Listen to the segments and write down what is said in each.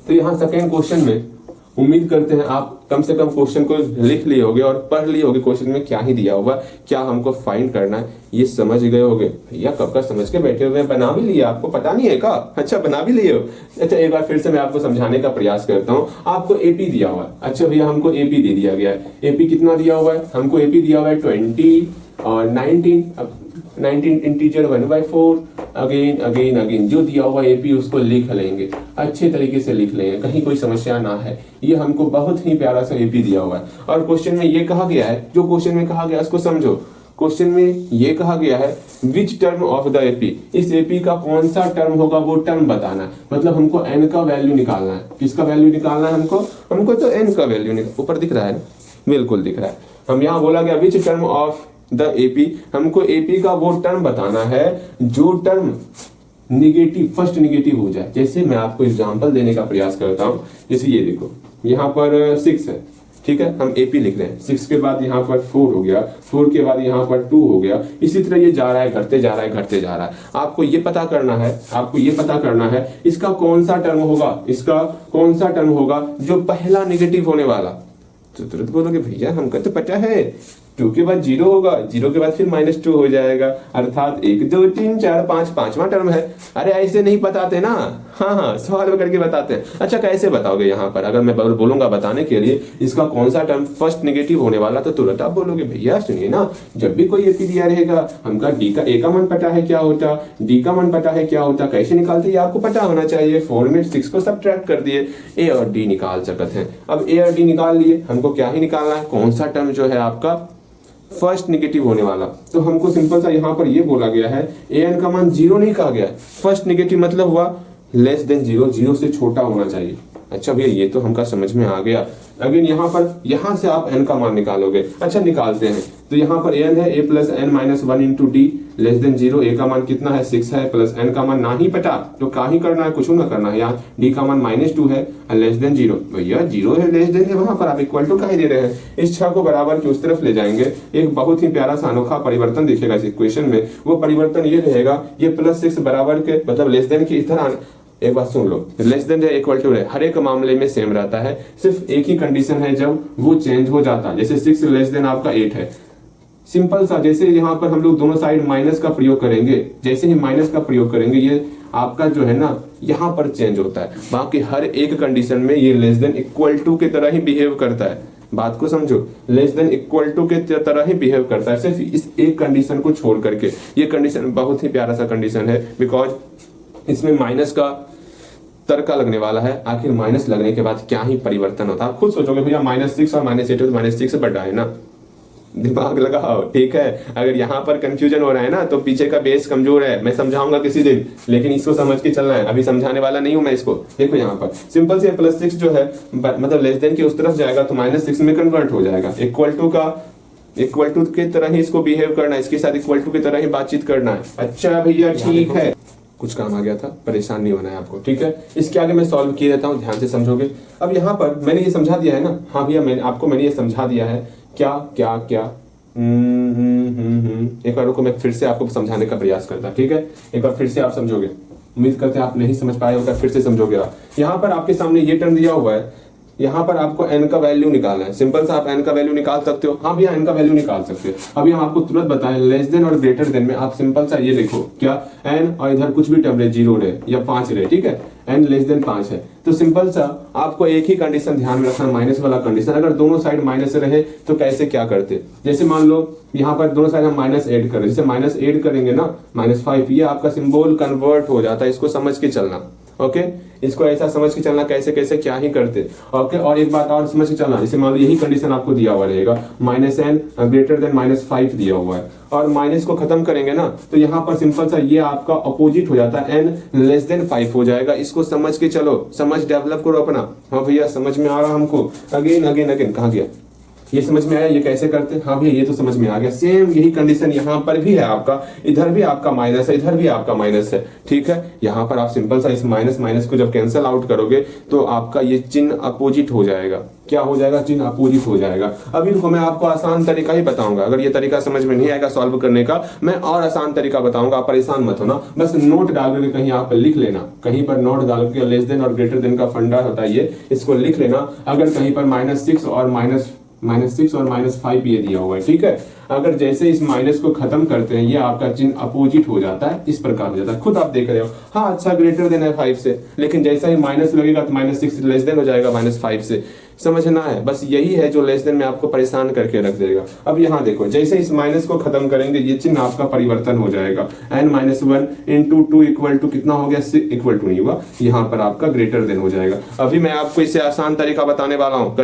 तो यहाँ second question में उम्मीद करते हैं आप कम से कम क्वेश्चन को लिख लिए होगे और पढ़ लिए होगे क्वेश्चन में क्या ही दिया होगा, क्या हमको फाइंड करना है, ये समझ गए होगे। भैया कब का समझ के बैठे हुए, बना भी लिया, आपको पता नहीं है का? अच्छा बना भी लिए हो। अच्छा एक बार फिर से मैं आपको समझाने का प्रयास करता हूँ। आपको एपी दिया हुआ है, अच्छा भैया हमको एपी दे दिया गया है। एपी कितना दिया हुआ है? हमको एपी दिया हुआ है 20 और 19। अब 19 इंटीजर 1/4 अगेन अगेन अगेन जो दिया हुआ एपी उसको लिख लेंगे, अच्छे तरीके से लिख लेंगे, कहीं कोई समस्या ना है। ये हमको बहुत ही प्यारा सा एपी दिया हुआ है और क्वेश्चन में ये कहा गया है, जो क्वेश्चन में कहा गया है उसको समझो। क्वेश्चन में ये कहा गया है which term of the AP, इस एपी का कौन सा टर्म होगा वो टर्म बताना है। मतलब हमको एन का वैल्यू निकालना है। किसका वैल्यू निकालना है हमको तो एन का वैल्यू ऊपर दिख रहा है, बिल्कुल दिख रहा है। हम यहाँ बोला गया which term of the AP, हमको एपी का वो टर्म बताना है जो टर्म निगेटिव, फर्स्ट निगेटिव हो जाए। जैसे मैं आपको एग्जांपल देने का प्रयास करता हूं, जैसे ये देखो यहाँ पर 6 है, ठीक है, हम एपी लिख रहे हैं। 6 के बाद यहाँ पर 4 हो गया, 4 के बाद यहाँ पर 2 हो गया, इसी तरह ये जा रहा है, घटते जा रहा है, घटते जा रहा है। आपको ये पता करना है इसका कौन सा टर्म होगा, इसका कौन सा टर्म होगा जो पहला निगेटिव होने वाला। तो तुरंत बोलोगे भैया हमको तो पता है 2 के बाद 0 होगा, 0 के बाद फिर -2 हो जाएगा, अर्थात 1 2 3 4 5 पांचवा टर्म है। अरे ऐसे नहीं बताते ना, हाँ सवाल करके बताते हैं। अच्छा कैसे बताओगे? यहाँ पर अगर मैं बोलूंगा बताने के लिए इसका कौन सा टर्म फर्स्ट नेगेटिव होने वाला, तो तुरंत आप बोलोगे भैया सुनिए ना, जब भी कोई एपी दिया रहेगा हमका डी का ए का मान पता है क्या होता, डी का मान पता है क्या होता, कैसे निकालते ये आपको पता होना चाहिए। 4 में 6 को सब्ट्रैक्ट कर दिए, ए और डी निकाल सकते हैं। अब ए और डी निकाल लिए, हमको क्या ही निकालना है, कौन सा टर्म जो है आपका फर्स्ट नेगेटिव होने वाला। तो हमको सिंपल सा यहाँ पर ये बोला गया है ए एन का मान 0 नहीं कहा गया, फर्स्ट नेगेटिव मतलब हुआ लेस देन 0, 0 से छोटा होना चाहिए। अच्छा भैया ये तो हमका समझ में आ गया। अगेन यहाँ से आप n का मान निकालोगे। अच्छा निकालते हैं, तो यहाँ पर n है, a plus n minus 1 into D less than 0। a का मान कितना है 6 है, प्लस n का मान ना ही पता तो का ही करना है, कुछ ना करना है। यहाँ d का मान -2 है लेस देन 0। भैया 0 है लेस देन है, वहां पर आप इक्वल टू का ही दे रहे हैं। इस 6 को बराबर की उस तरफ ले जाएंगे, एक बहुत ही प्यारा सा अनोखा परिवर्तन दिखेगा इस इक्वेशन में। वो परिवर्तन ये रहेगा, ये +6 बराबर के मतलब लेस देन की इस तरह, एक बात सुन लो, लेस देन या इक्वल टू हर एक मामले में सेम रहता है, सिर्फ एक ही कंडीशन है जब वो चेंज हो जाता है। जैसे 6 लेस देन आपका 8 है, सिंपल सा, जैसे यहाँ पर हम लोग दोनों साइड माइनस का प्रयोग करेंगे, जैसे ही माइनस का प्रयोग करेंगे ये आपका जो है ना यहाँ पर चेंज होता है। बाकी हर एक कंडीशन में ये लेस देन इक्वल टू की तरह ही बिहेव करता है। बात को समझो, लेस देन इक्वल टू के तरह ही बिहेव करता है, सिर्फ इस एक कंडीशन को छोड़ करके। ये कंडीशन बहुत ही प्यारा सा कंडीशन है, बिकॉज इसमें माइनस का तड़का लगने वाला है। आखिर माइनस लगने के बाद क्या ही परिवर्तन होता है, आप खुद सोचोगे भैया -6 और -8 तो -6 से बढ़ा है ना, दिमाग लगाओ, ठीक है। अगर यहाँ पर कंफ्यूजन हो रहा है ना तो पीछे का बेस कमजोर है, मैं समझाऊंगा किसी दिन, लेकिन इसको समझ के चलना है, अभी समझाने वाला नहीं हूं मैं इसको। देखो यहाँ पर सिंपल से +6 जो है मतलब लेस देन के उस तरफ जाएगा तो -6 में कन्वर्ट हो जाएगा। इक्वल टू की तरह ही इसको बिहेव करना है, इसके साथ इक्वल टू की तरह ही बातचीत करना है। अच्छा भैया ठीक है, कुछ काम आ गया था, परेशान नहीं होना है आपको, ठीक है। इसके आगे मैं सॉल्व किए देता हूँ, ध्यान से समझोगे। अब यहाँ पर मैंने ये समझा दिया है ना, हाँ भैया मैंने ये समझा दिया है, क्या क्या क्या एक बार रुको, मैं फिर से आपको समझाने का प्रयास करता, ठीक है। एक बार फिर से आप समझोगे, उम्मीद करते हैं आप नहीं समझ पाए होगा, फिर से समझोगे आप। यहाँ पर आपके सामने ये टर्म दिया हुआ है, यहाँ पर आपको n का वैल्यू निकालना है। सिंपल सा आप n का वैल्यू निकाल सकते हो, हाँ भैया n का वैल्यू निकाल सकते हो। अभी हम आपको तुरंत बताएं, लेस देन और ग्रेटर देन में आप सिंपल सा ये देखो, क्या n और इधर कुछ भी टर्म रहे, 0 रहे या 5 रहे, ठीक है, n लेस देन 5 है, तो सिंपल सा आपको एक ही कंडीशन ध्यान में रखना, माइनस वाला कंडीशन। अगर दोनों साइड माइनस रहे तो कैसे क्या करते, जैसे मान लो यहाँ पर दोनों साइड हम माइनस ऐड करें, जैसे माइनस ऐड करेंगे ना -5, ये आपका सिंबल कन्वर्ट हो जाता है, इसको समझ के चलना, ओके। इसको ऐसा समझ के चलना कैसे कैसे क्या ही करते, ओके। और एक बात और समझ के चलना, जैसे मान लो यही कंडीशन आपको दिया हुआ रहेगा, -n ग्रेटर देन -5 दिया हुआ है, और माइनस को खत्म करेंगे ना तो यहाँ पर सिंपल सा ये आपका अपोजिट हो जाता है, n लेस देन 5 हो जाएगा। इसको समझ के चलो, समझ डेवलप करो अपना। हाँ भैया समझ में आ रहा हमको, अगेन कहाँ गया, ये समझ में आया ये कैसे करते हैं? हाँ भैया ये तो समझ में आ गया। सेम यही कंडीशन यहाँ पर भी है आपका, इधर भी आपका माइनस है, इधर भी आपका माइनस है, ठीक है। यहाँ पर आप सिंपल सा इस माइनस माइनस को जब कैंसिल आउट करोगे तो आपका ये चिन्ह अपोजिट हो जाएगा। क्या हो जाएगा? चिन्ह अपोजिट हो जाएगा। अभी देखो मैं आपको आसान तरीका ही बताऊंगा, अगर ये तरीका समझ में नहीं आएगा सॉल्व करने का, मैं और आसान तरीका बताऊंगा, आप परेशान मत होना। बस नोट डाल करके कहीं आप लिख लेना, कहीं पर नोट डाल के लेस देन और ग्रेटर देन का फंडा होता है ये, इसको लिख लेना। अगर कहीं पर -6 और -5 ये दिया हुआ है, ठीक है। अगर जैसे इस माइनस को खत्म करते हैं ये आपका चिन्ह अपोजिट हो जाता है, इस प्रकार हो जाता है, खुद आप देख रहे हो। हाँ अच्छा ग्रेटर देन है 5 से, लेकिन जैसा ही माइनस लगेगा तो -6 लेस देन हो जाएगा -5 से। समझना है, बस यही है जो लेस देन में आपको परेशान करके रख देगा। अब यहाँ देखो जैसे इस माइनस को खत्म करेंगे ये चिन्ह आपका परिवर्तन हो जाएगा। n-1 × 2 = कितना हो गया? इक्वल टू नहीं हुआ, यहाँ पर आपका ग्रेटर देन हो जाएगा। अभी मैं आपको इससे आसान तरीका बताने वाला हूँ,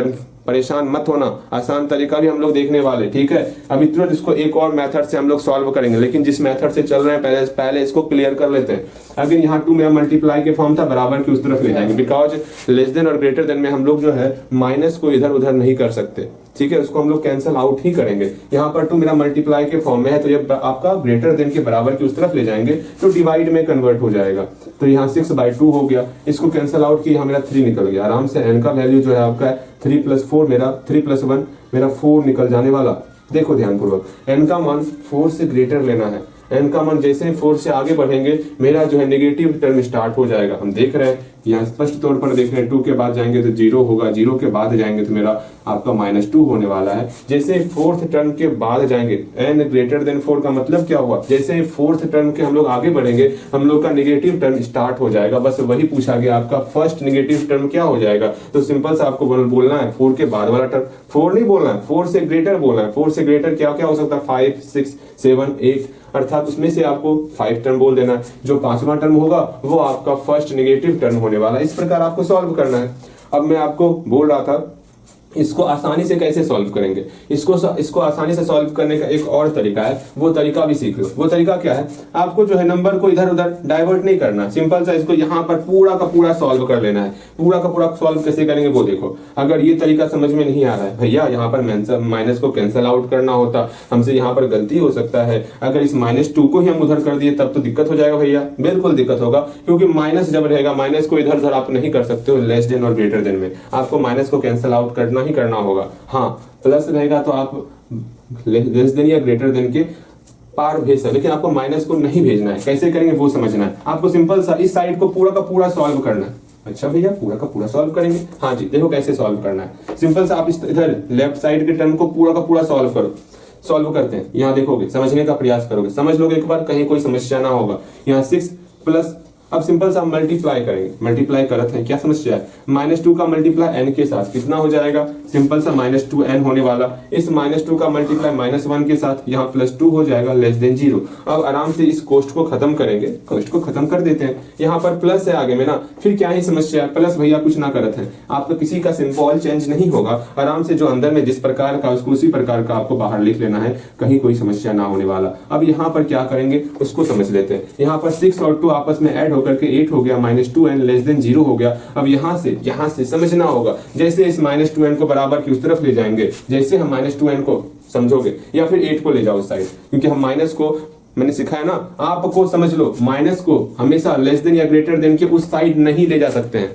परेशान मत होना, आसान तरीका भी हम लोग देखने वाले, ठीक है। अभी तुरंत इसको एक और मेथड से हम लोग सॉल्व करेंगे, लेकिन जिस मेथड से चल रहे हैं पहले इसको क्लियर कर लेते हैं। अगर यहाँ 2 में मल्टीप्लाई के फॉर्म था, बराबर की उस तरफ ले जाएंगे, बिकॉज लेस देन और ग्रेटर देन में हम लोग जो है माइनस को इधर उधर नहीं कर सकते, ठीक है। उसको हम लोग कैंसिल आउट ही करेंगे। यहाँ पर 2 मेरा मल्टीप्लाई के फॉर्म में है, तो ये आपका ग्रेटर देन के बराबर की उस तरफ ले जाएंगे तो डिवाइड में कन्वर्ट हो जाएगा। तो यहाँ 6/2 हो गया, इसको कैंसिल आउट किया, यहाँ मेरा 3 निकल गया आराम से। n का वैल्यू जो है आपका 3 + 4 मेरा 3 + 1 मेरा 4 निकल जाने वाला। देखो ध्यानपूर्वक, n का मान 4 से ग्रेटर लेना है। n का मान जैसे 4 से आगे बढ़ेंगे मेरा जो है नेगेटिव टर्म स्टार्ट हो जाएगा। हम देख रहे हैं यहाँ स्पष्ट तौर पर देख रहे हैं, 2 के बाद जाएंगे तो 0 होगा, 0 के बाद जाएंगे तो मेरा आपका -2 होने वाला है। जैसे 4th टर्म के बाद जाएंगे, n > 4 का मतलब क्या हुआ? जैसे 4th टर्म के हम लोग आगे बढ़ेंगे हम लोग का नेगेटिव टर्म स्टार्ट हो जाएगा। बस वही पूछा गया आपका फर्स्ट नेगेटिव टर्म क्या हो जाएगा, तो सिंपल सा आपको बोलना है 4 के बाद वाला टर्म। 4 नहीं बोलना है, 4 से ग्रेटर बोलना है। 4 से ग्रेटर क्या क्या हो सकता है? 5, 6, 7, 8, अर्थात उसमें से आपको 5 टर्म बोल देना है। जो 5वां टर्म होगा वो आपका फर्स्ट नेगेटिव टर्म होने वाला है। इस प्रकार आपको सॉल्व करना है। अब मैं आपको बोल रहा था इसको आसानी से कैसे सॉल्व करेंगे। इसको आसानी से सॉल्व करने का एक और तरीका है, वो तरीका भी सीख लो। वो तरीका क्या है? आपको जो है नंबर को इधर उधर डाइवर्ट नहीं करना, सिंपल सा इसको यहाँ पर पूरा का पूरा सॉल्व कर लेना है। पूरा का पूरा सॉल्व कैसे करेंगे वो देखो। अगर ये तरीका समझ में नहीं आ रहा है भैया, यहाँ पर माइनस को कैंसिल आउट करना होता, हमसे यहाँ पर गलती हो सकता है। अगर इस -2 को ही हम उधर कर दिए तब तो दिक्कत हो जाएगा भैया। बिल्कुल दिक्कत होगा, क्योंकि माइनस जब रहेगा माइनस को इधर उधर आप नहीं कर सकते हो लेस देन और ग्रेटर देन में। आपको माइनस को कैंसिल आउट करना ही करना होगा। हाँ प्लस रहेगा तो आप लेस देन या ग्रेटर देन के पार भेज सकते, लेकिन आपको माइनस को नहीं भेजना है। कैसे करेंगे वो समझना है आपको। सिंपल सा इस साइड को पूरा का पूरा सॉल्व करना है। अच्छा भैया पूरा का पूरा सॉल्व करेंगे? हाँ जी, देखो कैसे सॉल्व करना है। सिंपल सा आप इधर लेफ्ट साइड के टर्म को पूरा का पूरा सॉल्व करो। सॉल्व करते हैं, यहाँ देखोगे, समझने का प्रयास करोगे, समझ लोगे एक बार, कहीं कोई समस्या ना होगा। यहाँ 6 प्लस, अब सिंपल सा मल्टीप्लाई करेंगे। मल्टीप्लाई करते हैं, क्या समस्या है? -2 का मल्टीप्लाई n के साथ कितना हो जाएगा? सिंपल सा -2n होने वाला। इस -2 का मल्टीप्लाई -1 के साथ यहाँ +2 हो जाएगा लेस देन 0। अब आराम से इस कोष्ट को खत्म करेंगे, कोष्ट को खत्म कर देते हैं। यहाँ पर प्लस है आगे में ना, फिर क्या ही समस्या है? प्लस भैया कुछ ना करते हैं, आपका किसी का सिंबल चेंज नहीं होगा। आराम से जो अंदर में जिस प्रकार का उसको उसी प्रकार का आपको बाहर लिख लेना है, कहीं कोई समस्या ना होने वाला। अब यहाँ पर क्या करेंगे उसको समझ लेते हैं। यहाँ पर 6 और 2 आपस में ऐड होकर के 8 हो गया, -2n लेस देन 0 हो गया। अब यहाँ से समझना होगा, जैसे इस -2n को बराबर की उस तरफ ले जाएंगे, जैसे हम -2n को समझोगे, या फिर 8 को ले जाओ उस साइड, क्योंकि हम माइनस को मैंने सिखाया ना आपको, समझ लो माइनस को हमेशा लेस देन या ग्रेटर देन के उस साइड नहीं ले जा सकते हैं।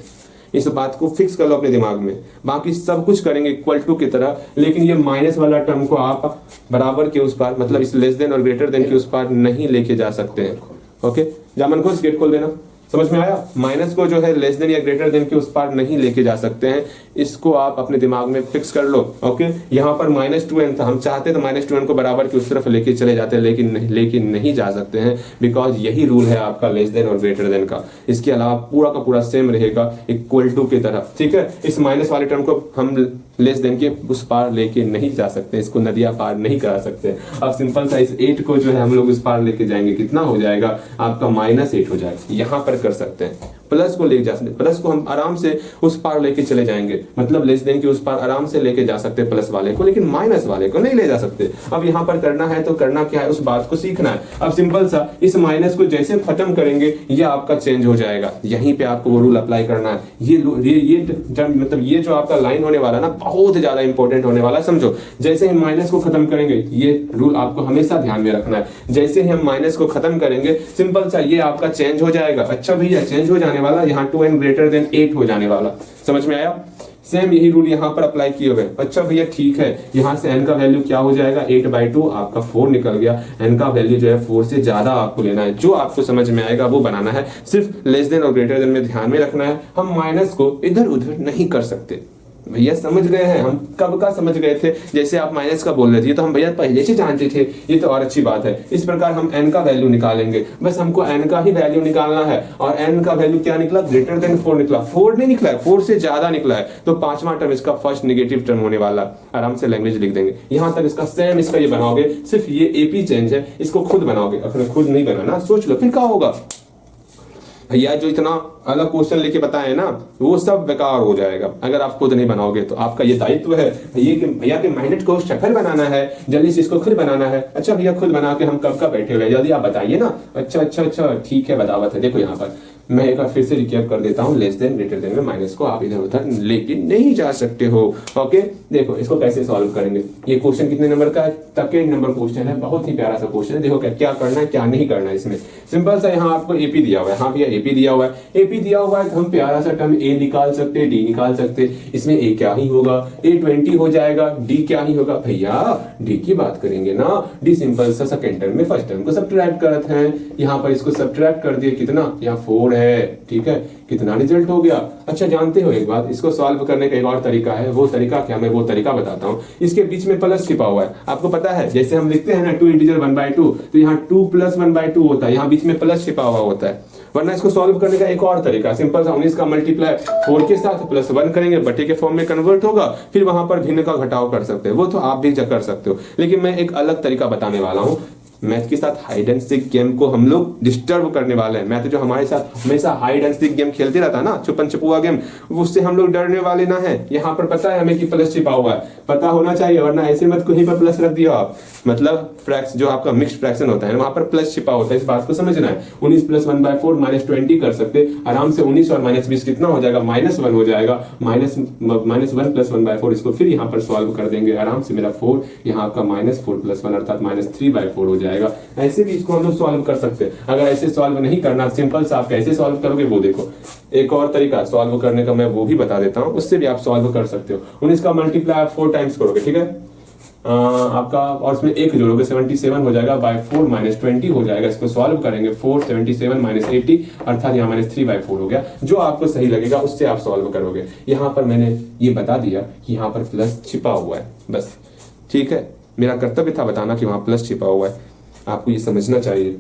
इस बात को फिक्स कर लो अपने दिमाग में। बाकी सब कुछ करेंगे इक्वल टू की तरह, लेकिन ये माइनस वाला टर्म को आप बराबर के उस पार, मतलब इस लेस देन और ग्रेटर देन के उस पार नहीं लेके जा सकते हैं। ओके, जामन को गेट खोल देना। समझ में आया? माइनस को जो है लेस देन या ग्रेटर देन के उस पार नहीं लेके जा सकते हैं, इसको आप अपने दिमाग में फिक्स कर लो। ओके, यहाँ पर -2n था, हम चाहते तो -2n को बराबर की उस तरफ लेके चले जाते हैं, लेकिन नहीं जा सकते हैं, बिकॉज यही रूल है आपका लेस देन और ग्रेटर देन का। इसके अलावा पूरा का पूरा सेम रहेगा इक्वल टू की तरह, ठीक है। इस माइनस वाले टर्म को हम लेस देन के उस पार लेके नहीं जा सकते, इसको नदियां पार नहीं करा सकते। अब सिंपल सा इस 8 को जो है हम लोग उस पार लेके जाएंगे, कितना हो जाएगा आपका? -8 हो जाएगा। यहाँ पर कर सकते हैं, प्लस को ले जा सकते, प्लस को हम आराम से उस पार लेके चले जाएंगे, मतलब लेस देन के उस पार आराम से लेके जा सकते हैं प्लस वाले को, लेकिन माइनस वाले को नहीं ले जा सकते। अब यहाँ पर करना है तो करना क्या है, उस बात को सीखना है। अब सिंपल सा इस माइनस को जैसे खत्म करेंगे ये आपका चेंज हो जाएगा, यहीं पे आपको वो रूल अप्लाई करना है। ये मतलब ये जो आपका लाइन होने वाला ना बहुत ज्यादा इंपॉर्टेंट होने वाला, समझो। जैसे ही माइनस को खत्म करेंगे, ये रूल आपको हमेशा ध्यान में रखना है, जैसे ही हम माइनस को खत्म करेंगे सिंपल सा ये आपका चेंज हो जाएगा। अच्छा भैया चेंज हो जाने वाला, यहाँ 2n ग्रेटर देन 8 हो जाने वाला, समझ में आया? सेम यही रूल यहाँ पर अप्लाई किए हुए। अच्छा भैया ठीक है, यहाँ से n का वैल्यू क्या हो जाएगा, 8/2 आपका 4 निकल गया। n का वैल्यू जो है 4 से ज्यादा आपको लेना है, जो आपको समझ में आएगा वो बनाना है। सिर्फ लेस देन और ग्रेटर देन में ध्यान में रखना है, हम माइनस को इधर उधर नहीं कर सकते। भैया समझ गए हैं, हम कब का समझ गए थे? जैसे आप माइनस का बोल रहे थे तो हम भैया पहले से जानते थे, ये तो और अच्छी बात है। इस प्रकार हम n का वैल्यू निकालेंगे, बस हमको n का ही वैल्यू निकालना है। और n का वैल्यू क्या निकला, ग्रेटर देन 4 निकला। 4 नहीं निकला है, 4 से ज्यादा निकला है, तो पांचवा टर्म इसका फर्स्ट नेगेटिव टर्म होने वाला। आराम से लैंग्वेज लिख देंगे, यहां तक इसका सेम इसका ये बनाओगे, सिर्फ ये एपी चेंज है, इसको खुद बनाओगे। अगर खुद नहीं बनाना सोच लो फिर क्या होगा। भैया जो इतना अलग क्वेश्चन लेके बताए ना वो सब बेकार हो जाएगा अगर आप खुद नहीं बनाओगे। तो आपका ये दायित्व है भैया के माइंड को सफल बनाना है, जल्दी से इसको खुद बनाना है। अच्छा भैया खुद बना के हम कब का बैठे हुए, जल्दी आप बताइए ना। अच्छा ठीक है बतावत है। देखो यहाँ पर मैं एक बार फिर से रिकैप कर देता हूँ, लेस देन ग्रेटर देन में माइनस को आप इधर उधर लेके नहीं जा सकते हो। ओके देखो इसको कैसे सॉल्व करेंगे। ये क्वेश्चन कितने नंबर का है, सेकंड नंबर क्वेश्चन है, बहुत ही प्यारा सा क्वेश्चन है। देखो क्या करना है क्या नहीं करना है इसमें। सिंपल सा यहाँ आपको एपी दिया हुआ है, हाँ भैया एपी दिया हुआ है। एपी दिया हुआ है तो हम प्यारा सा टर्म ए निकाल सकते हैं, डी निकाल सकते हैं। इसमें ए क्या ही होगा, ए 20 हो जाएगा, डी क्या ही होगा भैया, डी की बात करेंगे ना। डी सिंपल सा सेकंड टर्म में फर्स्ट टर्म को सब्ट्रैक्ट करते हैं, यहाँ पर इसको सब्ट्रैक्ट कर दिए, कितना, यहाँ 4 है, ठीक है। कितना रिजल्ट हो गया। अच्छा जानते हो एक बात, इसको सॉल्व करने का एक और तरीका है। वो तरीका क्या, मैं वो तरीका बताता हूँ। इसके बीच में प्लस छिपा हुआ है, आपको पता है। जैसे हम लिखते हैं ना 2 इंटीजर 1/2, तो यहाँ 2 + 1/2 होता है, यहाँ बीच में प्लस छिपा हुआ होता है। वरना इसको सॉल्व करने का एक और तरीका, सिंपल सा 19 का मल्टीप्लाई 4 के साथ +1 करेंगे, बटे के फॉर्म में कन्वर्ट होगा, फिर वहां पर भिन्न का घटाव कर सकते हैं। वो तो आप भी कर सकते हो, लेकिन मैं एक अलग तरीका बताने वाला हूँ। मैथ के साथ हाइड एंड सीक गेम को हम लोग डिस्टर्ब करने वाले हैं। मैथ जो हमारे साथ हमेशा हाइड एंड सीक गेम खेलते रहता है ना, छुपन छुपुआ गेम, उससे हम लोग डरने वाले ना है। यहाँ पर पता है हमें कि प्लस छिपा हुआ है, पता होना चाहिए, वरना ऐसे मत कहीं पर प्लस रख दिया आप। मतलब फ्रैक्स जो आपका मिक्स्ड फ्रैक्शन होता है वहां पर प्लस छिपा होता है, इस बात को समझना है। 19 + 1/4 -20 कर सकते आराम से। 19 और -20 कितना हो जाएगा, -1 हो जाएगा। -1 + 1/4 इसको फिर यहाँ पर सॉल्व कर देंगे आराम से। मेरा 4 यहाँ आपका -4 + 1 अर्थात -3/4 हो जाएगा। ऐसे भी इसको हम लोग सॉल्व कर सकते हैं। अगर ऐसे सॉल्व नहीं करना, सिंपल सा आप कैसे सॉल्व करोगे वो देखो। एक और तरीका सॉल्व करने का मैं वो भी बता देता हूँ, उससे भी आप सॉल्व कर सकते हो। 19 का मल्टीप्लाई आप 4 टाइम्स करोगे, ठीक है। आपका और उसमें 1 जोड़ोगे 77 हो जाएगा, बाय 4 -20 हो जाएगा। इसको सॉल्व करेंगे 4 77 -80 अर्थात यहाँ -3/4 हो गया। जो आपको सही लगेगा उससे आप सॉल्व करोगे। यहाँ पर मैंने ये बता दिया कि यहाँ पर प्लस छिपा हुआ है, बस ठीक है। मेरा कर्तव्य था बताना कि वहां प्लस छिपा हुआ है, आपको ये समझना चाहिए।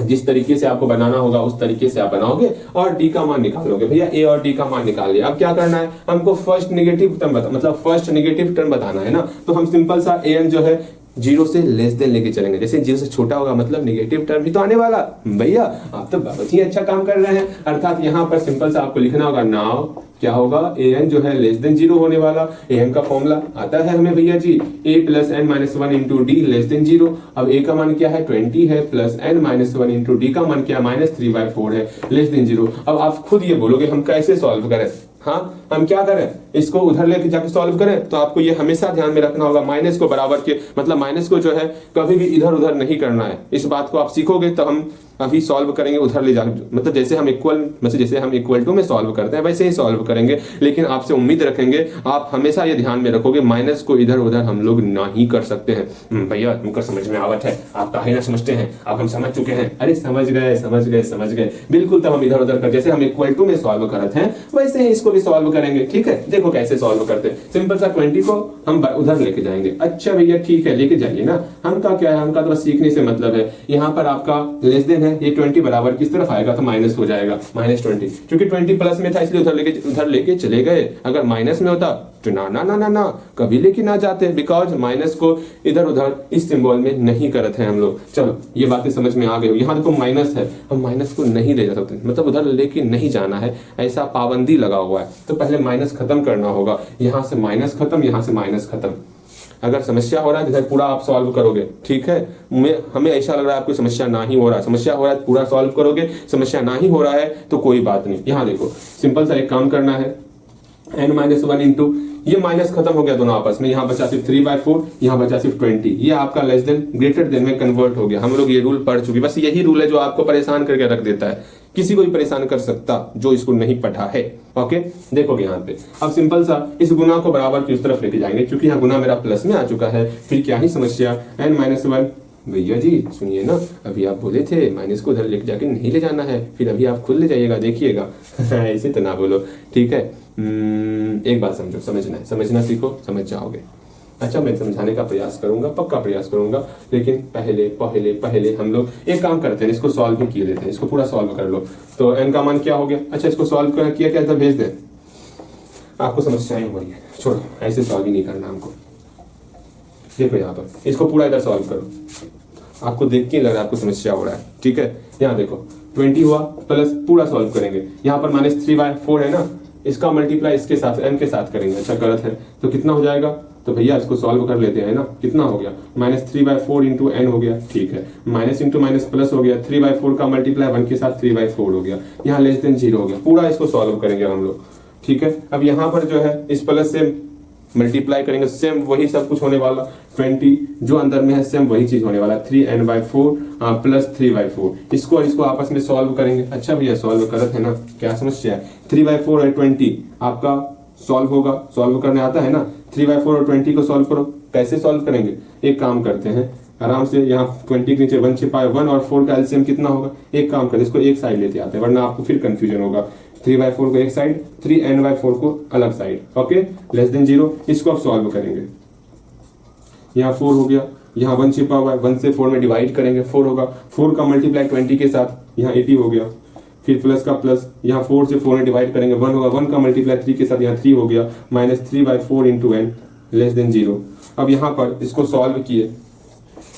जिस तरीके से आपको बनाना होगा उस तरीके से आप बनाओगे और डी का मान निकालोगे। भैया ए और डी का मान निकाल लिया, अब क्या करना है, हमको फर्स्ट नेगेटिव टर्म मतलब फर्स्ट नेगेटिव टर्म बताना है ना। तो हम सिंपल सा एन जो है 0 से लेस देन लेके चलेंगे। जैसे 0 से छोटा होगा मतलब नेगेटिव टर्म ही तो आने वाला। भैया आप तो बहुत ही अच्छा काम कर रहे हैं। अर्थात यहाँ पर सिंपल सा आपको लिखना होगा नाउ क्या होगा, an जो है लेस देन 0 होने वाला। an का फॉर्मूला आता है हमें भैया जी, a + n-1 into D less than 0। अब a का मान क्या है 20 है, प्लस n-1 इंटू डी का मान क्या -3/4 है, लेस देन 0। अब आप खुद ये बोलोगे हम कैसे सॉल्व करें। हाँ हम क्या करें, इसको उधर लेके जाके सॉल्व करें। तो आपको ये हमेशा ध्यान में रखना होगा, माइनस को बराबर के मतलब माइनस को जो है कभी भी इधर उधर नहीं करना है। इस बात को आप सीखोगे तो हम अभी सॉल्व करेंगे उधर ले जाकर, मतलब जैसे हम इक्वल टू में सॉल्व करते हैं वैसे ही सॉल्व करेंगे। लेकिन आपसे उम्मीद रखेंगे आप हमेशा ये ध्यान में रखोगे माइनस को इधर उधर हम लोग नहीं कर सकते हैं। भैया तुमको समझ में आवत है, आप काहे ना समझते हैं, आप हम समझ चुके हैं। अरे समझ गए बिल्कुल। तब हम इधर उधर कर, जैसे हम इक्वल टू में सॉल्व करते हैं वैसे ही इसको भी सॉल्व करेंगे, ठीक है। देखो कैसे सॉल्व करते हैं। सिंपल सा 20 को हम उधर लेके जाएंगे। अच्छा भैया ठीक है लेके जाइए ना, हम का क्या है, हमका तो बस सीखने से मतलब है। यहाँ पर आपका लेस देन है, ये 20 बराबर किस तरफ आएगा तो माइनस हो जाएगा, -20, क्योंकि 20 प्लस में था इसलिए उधर लेके चले गए। अगर माइनस में होता तो ना ना ना ना ना कभी लेके ना जाते, बिकॉज माइनस को इधर उधर इस सिंबल में नहीं करते हैं हम लोग। चलो ये बातें समझ में आ गई। यहाँ देखो माइनस है, हम माइनस को नहीं ले जा सकते, मतलब उधर लेके नहीं जाना है, ऐसा पाबंदी लगा हुआ है। तो पहले माइनस खत्म करना होगा, यहाँ से माइनस खत्म, यहाँ से माइनस खत्म। अगर समस्या हो रहा है तो पूरा आप सॉल्व करोगे, ठीक है। हमें ऐसा लग रहा है आपको समस्या ना ही हो रहा है, समस्या हो रहा है पूरा सॉल्व करोगे, समस्या ना ही हो रहा है तो कोई बात नहीं। यहाँ देखो सिंपल सा एक काम करना है, n-1 इंटू ये माइनस खत्म हो गया दोनों आपस में, यहाँ बचा सिर्फ 3/4, यहाँ बचा सिर्फ 20, ये आपका लेस देन ग्रेटर देन में कन्वर्ट हो गया। हम लोग ये रूल पढ़ चुके, बस यही रूल है जो आपको परेशान करके रख देता है, किसी को भी परेशान कर सकता जो इसको नहीं पढ़ा है। ओके देखोगे यहाँ पे अब सिंपल सा इस गुना को बराबर की उस तरफ लेके जाएंगे, क्योंकि यहाँ गुना मेरा प्लस में आ चुका है। फिर क्या ही समस्या, n-1 भैया जी सुनिए ना, अभी आप बोले थे माइनस को उधर लेके जाके नहीं ले जाना है, फिर अभी आप खुद ले जाइएगा, देखिएगा ऐसे तो ना बोलो, ठीक है। एक बात समझो, समझना सीखो, समझ जाओगे। अच्छा मैं समझाने का प्रयास करूंगा, पक्का प्रयास करूंगा, लेकिन पहले हम लोग एक काम करते हैं, इसको सॉल्व भी किए लेते हैं, इसको पूरा सॉल्व कर लो। तो n का मान क्या हो गया, अच्छा इसको सॉल्व किया क्या था भेज दे, आपको समस्याएं हो रही है, छोड़ो ऐसे सॉल्व ही नहीं करना हमको। देखो यहाँ पर इसको पूरा इधर सॉल्व करो, आपको देख के लग रहा है आपको समस्या हो रहा है, ठीक है। यहाँ देखो 20 हुआ प्लस पूरा सॉल्व करेंगे, यहाँ पर -3/4 है ना, इसका मल्टीप्लाई इसके साथ n के साथ करेंगे, अच्छा गलत है तो कितना हो जाएगा, तो भैया इसको सॉल्व कर लेते हैं ना, कितना हो गया -3/4 इंटू n हो गया, ठीक है। माइनस इंटू माइनस प्लस हो गया, 3/4 का मल्टीप्लाई 1 के साथ 3/4 हो गया, यहाँ लेस देन 0 हो गया, पूरा इसको सॉल्व करेंगे हम लोग, ठीक है। अब यहाँ पर जो है इस प्लस से मल्टीप्लाई करेंगे, सेम वही सब कुछ होने वाला, 20 जो अंदर में है सेम वही चीज होने वाला, 3n/4 प्लस 3/4, इसको और इसको आपस में सॉल्व करेंगे। अच्छा भैया सॉल्व करत है ना, क्या समस्या है, 3/4 और 20 आपका सॉल्व होगा, सॉल्व करने आता है ना, 3/4 और 20 को सॉल्व करो। कैसे सॉल्व करेंगे, एक काम करते हैं आराम से, यहाँ 20 के नीचे 1 छिपाए, 1 और 4 का एलसीएम कितना होगा, एक काम करते इसको एक साइड लेते आते हैं, वरना आपको फिर कंफ्यूजन होगा। 3/4 को एक साइड, 3n/4 को अलग साइड, ओके लेस देन 0, इसको आप सॉल्व करेंगे। यहाँ 4 हो गया, यहाँ 1 छिपा हुआ है, 1 से 4 में डिवाइड करेंगे, 4 होगा, 4 का मल्टीप्लाई 20 के साथ, यहाँ 80 हो गया, फिर प्लस का प्लस, यहाँ 4 से 4 में डिवाइड करेंगे, 1 होगा, 1 का मल्टीप्लाई 3 के साथ, यहाँ 3 हो गया, -3/4 इंटू n लेस देन 0। अब यहाँ पर इसको सॉल्व किए,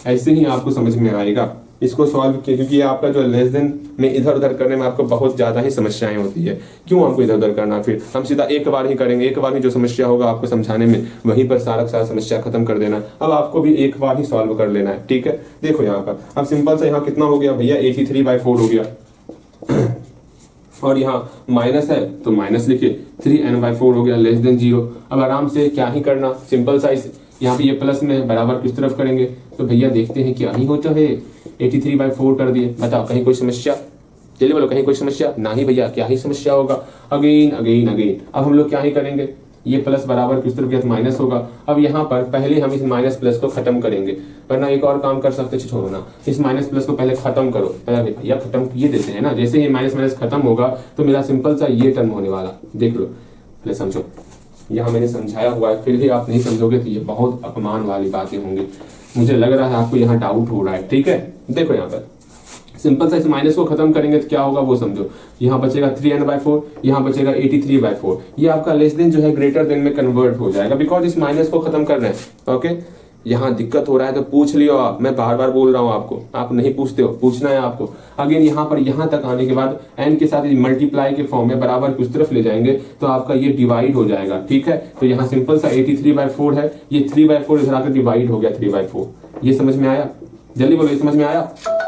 ऐसे ही आपको समझ में आएगा, इसको सॉल्व किए, क्योंकि ये आपका जो लेस देन में इधर उधर करने में आपको बहुत ज्यादा ही समस्याएं होती है। क्यों हमको इधर उधर करना, फिर हम सीधा एक बार ही करेंगे, एक बार ही जो समस्या होगा आपको समझाने में वहीं पर सारा समस्या खत्म कर देना। अब आपको भी एक बार ही सॉल्व कर लेना है, ठीक है। देखो यहाँ पर अब सिंपल सा यहाँ कितना हो गया भैया, 83/4 हो गया और यहाँ माइनस है तो माइनस लिखिए, 3n/4 हो गया लेस देन 0। अब आराम से क्या ही करना, सिंपल सा यहाँ पे ये प्लस में बराबर किस तरफ करेंगे, तो भैया देखते हैं क्या ही होता है, 83/4 कर दिए, बताओ कहीं कोई समस्या, चलिए बोलो कहीं कोई समस्या, ना ही भैया क्या ही समस्या होगा। अगेन अगेन अगेन अब हम लोग क्या ही करेंगे, ये प्लस बराबर किस तरफ गया तो माइनस होगा। अब यहाँ पर पहले हम इस माइनस प्लस को खत्म करेंगे, वरना एक और काम कर सकते, छोड़ो ना, इस माइनस प्लस को पहले खत्म करो, पहले भैया खत्म किए देते हैं ना, जैसे ही माइनस माइनस खत्म होगा तो मेरा सिंपल सा ये टर्म होने वाला, देख लो पहले समझो, यहाँ मैंने समझाया हुआ है, फिर भी आप नहीं समझोगे तो ये बहुत अपमान वाली बातें होंगी। मुझे लग रहा है आपको यहाँ डाउट हो रहा है, ठीक है। देखो यहाँ पर सिंपल सा इस माइनस को खत्म करेंगे तो क्या होगा वो समझो, यहाँ बचेगा 3n/4, यहाँ बचेगा 83/4, ये आपका लेस देन जो है ग्रेटर देन में कन्वर्ट हो जाएगा, बिकॉज इस माइनस को खत्म कर रहे हैं। ओके यहाँ दिक्कत हो रहा है तो पूछ लियो आप, मैं बार बार बोल रहा हूँ आपको, आप नहीं पूछते हो, पूछना है आपको। अगेन यहाँ पर यहाँ तक आने के बाद n के साथ मल्टीप्लाई के फॉर्म में बराबर कुछ तरफ ले जाएंगे तो आपका ये डिवाइड हो जाएगा, ठीक है। तो यहाँ सिंपल सा 83/4 है, ये 3/4 इधर आकर डिवाइड हो गया 3/4, ये समझ में आया, जल्दी बोलो ये समझ में आया,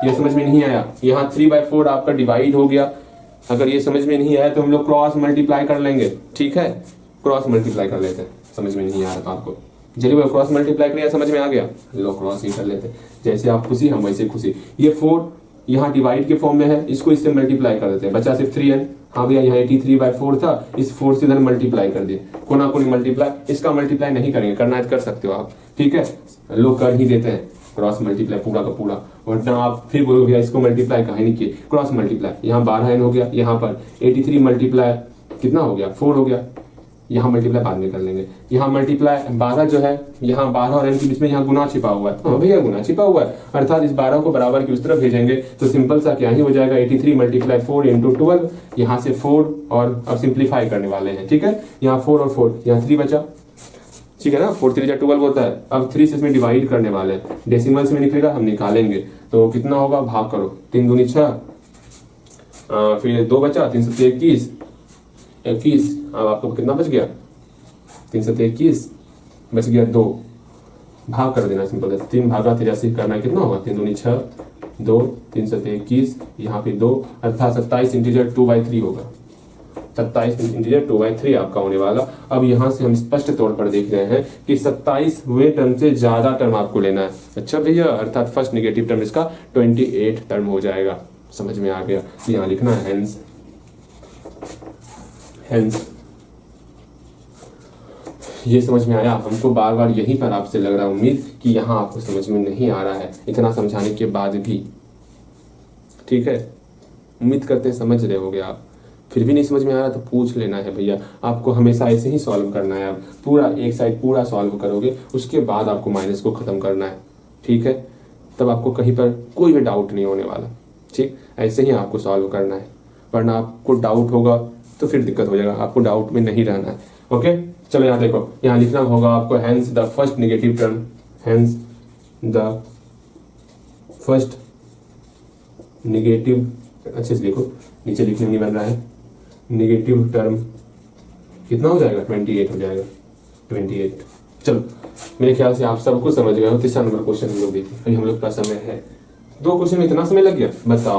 ये समझ में नहीं आया, यहाँ 3/4 आपका डिवाइड हो गया। अगर ये समझ में नहीं आया तो हम लोग क्रॉस मल्टीप्लाई कर लेंगे, ठीक है, क्रॉस मल्टीप्लाई कर लेते हैं, समझ में नहीं आ रहा था आपको, चलिए वो क्रॉस मल्टीप्लाई करिए, समझ में आ गया, लो क्रॉस ही कर लेते, जैसे आप खुशी हम वैसे खुशी। ये 4 यहाँ डिवाइड के फॉर्म में है, इसको इससे मल्टीप्लाई कर देते हैं, बचा सिर्फ 3n। हाँ भैया यहाँ 83/4 था, इस 4 से इधर मल्टीप्लाई कर दिए, कोना कोनी मल्टीप्लाई, इसका मल्टीप्लाई नहीं करेंगे, करना है कर सकते हो आप, ठीक है, लोग कर ही देते हैं क्रॉस मल्टीप्लाई पूरा का पूरा, वरना आप फिर बोलोगे भैया इसको मल्टीप्लाई कहीं नहीं किए, क्रॉस मल्टीप्लाई। यहाँ 12n हो गया, यहाँ पर 83 मल्टीप्लाई कितना हो गया 4 हो गया, यहाँ मल्टीप्लाई बाद में कर लेंगे। यहाँ मल्टीप्लाई 12 जो है, यहाँ 12 और n के बीच में यहाँ गुना छिपा हुआ है। हाँ भैया गुना छिपा हुआ है, अर्थात इस 12 को बराबर की उस तरफ भेजेंगे तो सिंपल सा क्या ही हो जाएगा 83 मल्टीप्लाई 4 इंटू 12, यहाँ से 4 और अब सिंप्लीफाई करने वाले हैं। ठीक है, यहाँ 4 और 4, यहाँ 3 बचा। ठीक है ना, 4 3 12 होता है। अब 3 से इसमें डिवाइड करने वाले हैं, डेसिमल्स में निकलेगा, हम निकालेंगे तो कितना होगा, भाग करो, 3 दूनी 6, फिर 2 बचा, 3 7 21, 21। अब आपको कितना बच गया, 3 7 21 बच गया 2, भाग कर देना सिंपल है, 3 भागा 83 करना है, कितना होगा, 3 दूनी 6, 2 3 7 21, यहाँ पे 2, अर्थात 27 इंटीजर 2/3 होगा। 27 इंटीजर 2/3 आपका होने वाला। अब यहाँ से हम स्पष्ट तौर पर देख रहे हैं कि 27वें टर्म से ज्यादा टर्म आपको लेना है। अच्छा भैया, अर्थात फर्स्ट नेगेटिव टर्म इसका 28 टर्म हो जाएगा। समझ में आ गया, यहाँ लिखना है हेंस। ये समझ में आया हमको, बार बार यहीं पर आपसे लग रहा है उम्मीद कि यहाँ आपको समझ में नहीं आ रहा है इतना समझाने के बाद भी। ठीक है, उम्मीद करते हैं समझ रहे होगे आप। फिर भी नहीं समझ में आ रहा तो पूछ लेना है भैया, आपको हमेशा ऐसे ही सॉल्व करना है। आप पूरा एक साइड पूरा सॉल्व करोगे, उसके बाद आपको माइनस को खत्म करना है। ठीक है, तब आपको कहीं पर कोई भी डाउट नहीं होने वाला। ठीक, ऐसे ही आपको सॉल्व करना है, वरना आपको डाउट होगा तो फिर दिक्कत हो जाएगा। आपको डाउट में नहीं रहना है। ओके, चलो यहाँ देखो, यहाँ लिखना होगा आपको hence the first negative term, hence the first negative, अच्छे से लिखो, नीचे लिखने नहीं बन रहा है, नेगेटिव टर्म कितना हो जाएगा, 28 हो जाएगा, 28। चलो मेरे ख्याल से आप सब कुछ समझ गए हो। तीसरा नंबर क्वेश्चन हम लोग देखें, अभी हम लोग का समय है, 2 क्वेश्चन में इतना समय लग गया, बताओ।